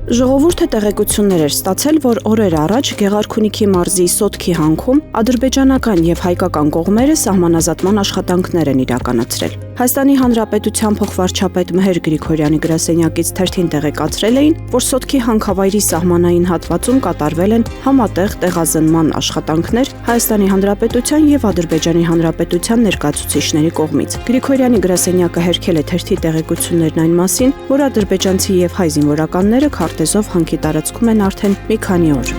Ժողովուրդը տեղեկություններ էր ստացել, որ օրեր առաջ Գեղարքունիքի մարզի Սոտքի հանքում ադրբեջանական եւ հայկական կողմերը սահմանազատման աշխատանքներ են իրականացրել։ Հայաստանի Հանրապետության փոխվարչապետ Մհեր Գրիգորյանի գրասենյակից թերթին տեղեկացրել էին, որ Սոտքի հանքավայրի սահմանային հատվածում կատարվել են համատեղ տեղազնման աշխատանքներ Հայաստանի Հանրապետության եւ Ադրբեջանի Հանրապետության ներկայացուցիչների կողմից։ Գրիգորյանի գրասենյակը հերքել է թերթի տեղեկություններն այն մասին, որ ադրբեջանցի եւ հայ զինվորականները քարտեզով հանքի տարածքում են արդեն մի քանի օր։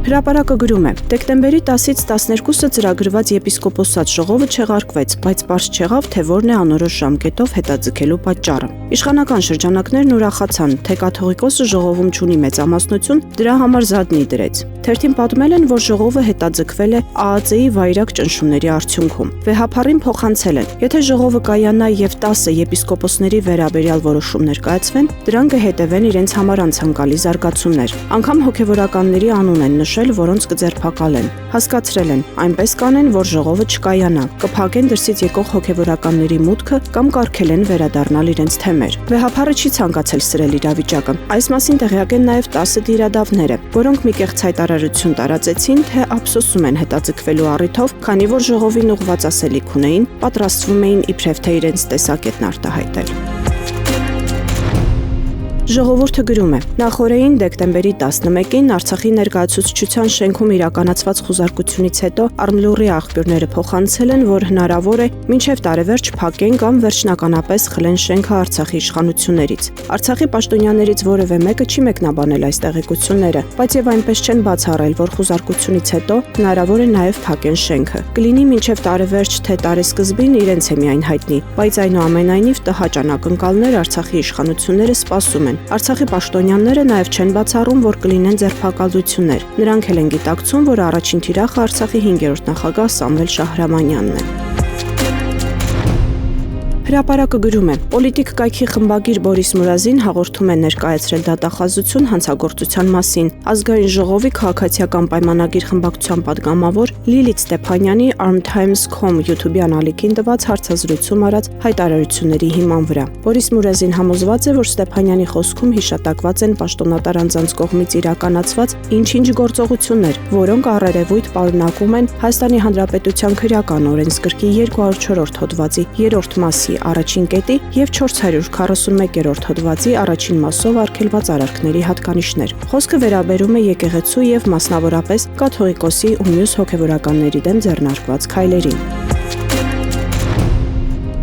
Հրապարակը գրում է. դեկտեմբերի 10-ից 12-ը ծրագրված եպիսկոպոսատ ժողովը չեղարկվեց, բայց պարզ չեղավ, թե որն է անորոշ ժամկետով հետաձգելու պատճառը։ Իշխանական շրջանակներն ուրախացան, թե կաթողիկոսը ժողովում չունի մեծամասնություն, դրա համար զատնի դրեց։ Թերթին պատմել են, որ ժողովը հետաձգվել է ԱԱԾ-ի վայրագ ճնշումների արդյունքում։ Վեհափառին փոխանցել են, եթե ժողովը կայանա եւ 10 եպիսկոպոսների վերաբերյալ որոշումներ կայացվեն, դրան կհետևեն իրենց համար անցանկալի զարգացումներ։ Անգամ հոգեվորականների անուն են նշել, որոնց կձերբակալեն։ Հասկացրել են, այնպես կանեն, որ ժողովը չկայանա, կփակեն դրսից եկող հոգեվորականների մուտքը կամ կարգել են վերադառնալ իրենց թեմեր։ Վեհափառը չի ցանկացել սրել իրավիճակը։ Այս մասին տեղյակ են նաև 10 դիրադավները, որոնք մի կեղծ հայտարարություն տարածեցին, թե ափսոսում են հետաձգվելու առիթով, քանի որ ժողովին ուղված ասելիք ունեին, պատրաստվում էին իբրև թե իրենց տեսակետն արտահայտել։ Ժողովուրդը գրում է. նախորդին դեկտեմբերի 11-ին Արցախի ներկայացուցչության շենքում իրականացված խուզարկությունից հետո Արմլուրի աղբյուրները փոխանցել են, որ հնարավոր է մինչև տարեվերջ փակեն կամ վերջնականապես խլեն շենքը Արցախի իշխանություններից։ Արցախի պաշտոնյաներից որևէ մեկը չի մեկնաբանել այս տեղեկությունները, բայց եւ այնպես չեն բացառել, որ խուզարկությունից հետո հնարավոր է նաեւ փակեն շենքը։ Կլինի մինչև տարեվերջ թե տարեսկզբին իրենց է միայն հայտնի, բայց այնուամենայնիվ տհաճ անակնկալներ Արցախի իշխանությունները սպասում են։ Արցախի պաշտոնյաները նաև չեն բացառում, որ կլինեն ձերբակալություններ։ Նրանք էլ են գիտակցում, որ առաջին թիրախը Արցախի 5-րդ նախագահ Սամվել Շահրամանյանն է։ Հրապարակը գրում է. Պոլիտիկ կայքի խմբագիր Բորիս Մուրազին հաղորդում է ներկայացրել դատախազություն հանցագործության մասին։ Ազգային ժողովի քաղաքացիական պայմանագիր խմբակցության падգամավոր Լիլիթ Ստեփանյանի Armtimes.com YouTube-յան ալիքին տված հարցազրույցում արած հայտարարությունների հիման վրա։ Բորիս Մուրազին համոզված է, որ Ստեփանյանի խոսքում հիշատակված են պաշտոնատար անձանց կողմից իրականացված ինչ-ինչ գործողություններ, որոնք առերևույթ պարունակում են Հայաստանի Հանրապետության քրեական օրենսգրքի 204 հոդվածի 3-րդ մասի առաջին կետի եւ 441-րդ հոդվածի առաջին մասով արգելված արարքների հատկանիշներ։ Խոսքը վերաբերում է եկեղեցու եւ մասնավորապես կաթողիկոսի ու մյուս հոգեվորականների դեմ ձեռնարկված քայլերին։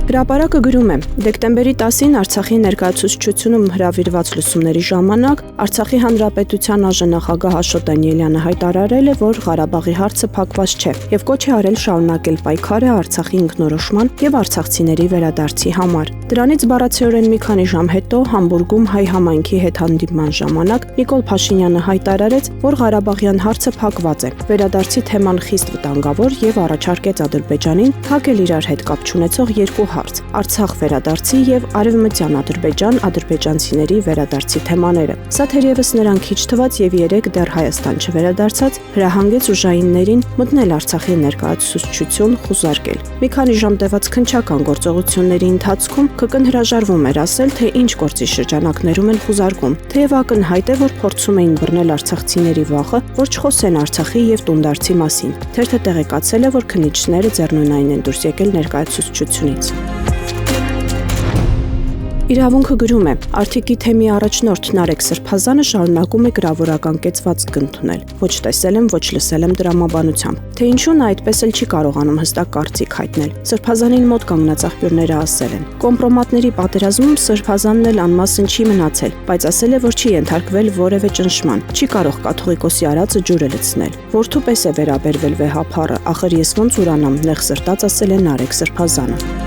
Հրապարակը գրում է. դեկտեմբերի 10-ին Արցախի ներկայացուցչությունում հրավիրված լսումների ժամանակ Արցախի Հանրապետության ԱԺ-նախագահ Աշոտ Դանիելյանը հայտարարել է, որ Ղարաբաղի հարցը փակված չէ եւ կոչ է արել շարունակել պայքարը Արցախի ինքնորոշման եւ արցախցիների վերադարձի համար։ Դրանից բառացիորեն մի քանի ժամ հետո Համբուրգում հայ համայնքի հետ հանդիպման ժամանակ Նիկոլ Փաշինյանը հայտարարեց, որ Ղարաբաղյան հարցը փակված է։ Վերադարձի թեման խիստ վտանգավոր եւ առաջարկեց Ադրբեջանին փակել իրար հետ կապ չունեցող երկու Արցախ վերադարձի եւ Արևմտյան Ադրբեջան ադրբեջանցիների վերադարձի թեմաները։ Սա թերևս նրան քիչ թվաց եւ երեք դեռ Հայաստան չվերադարձած հրահանգեց ուժայիններին մտնել Արցախի ներկայացուցչություն խուզարկել։ Մի քանի ժամ տևած քննչական գործողությունների ընթացքում ԿԿ-ն հրաժարվում էր ասել, թե ինչ գործի շրջանակներում են խուզարկում, թեև ակնհայտ է, որ փորձում էին բռնել արցախցիների վախը, որ չխոսեն Արցախի եւ տունդարձի մասին։ Թերթը տեղեկացել է, որ քննիչները ձեռնունայն են դուրս եկել ներկայացուցչությունից։ Իրավունքը գրում է. Արթիկի թեմի առաջնորդ Նարեկ Սրբազանը շարունակում է գրավորական կեցվածք ընդունել։ Ոչ տեսել եմ, ոչ լսել եմ տրամաբանությամբ։ Թե ինչու նա այդպես էլ չի կարողանում հստակ կարծիք հայտնել։ Սրբազանին մոտ կանգնած աղբյուրները ասել են. կոմպրոմատների պատերազմում Սրբազանն էլ անմասն չի մնացել, բայց ասել է, որ չի ենթարկվել որևէ ճնշման, չի կարող կաթողիկոսի արածը ջուրը լցնել։ Որդու պես է վերաբերվել վեհափառը, ախր ես ոնց ուրանամ, նեղ սրտած ասել է Նարեկ Սրբազանը։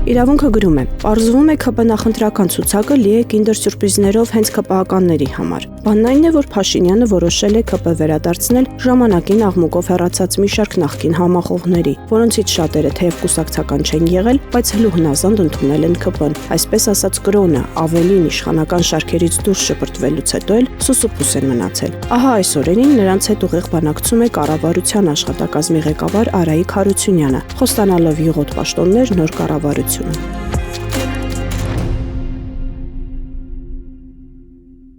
Իրավունքը գրում է. պարզվում է ՔՊ նախընտրական ցուցակը լի է կինդեր սյուրպրիզներով հենց ԿՊԱ-կանների համար։ Բանն այն է, որ Փաշինյանը որոշել է ՔՊ վերադարձնել ժամանակին աղմուկով հեռացած մի շարք նախկին համախոհների, որոնցից շատերը թեև կուսակցական չեն եղել, բայց հլու հնազանդ ընդունել են ՔՊ-ն, այսպես ասած կրոնը, ավելին իշխանական շարքերից դուրս շպրտվելուց հետո էլ սուսուփուս են մնացել։ Ահա այս օրերին նրանց հետ ուղիղ բանակցում է կառավարության աշխատակազմի ղեկավար Արայիկ Հարությունյանը, խոստանալով յուղոտ պաշտոններ նոր կառավարությունը։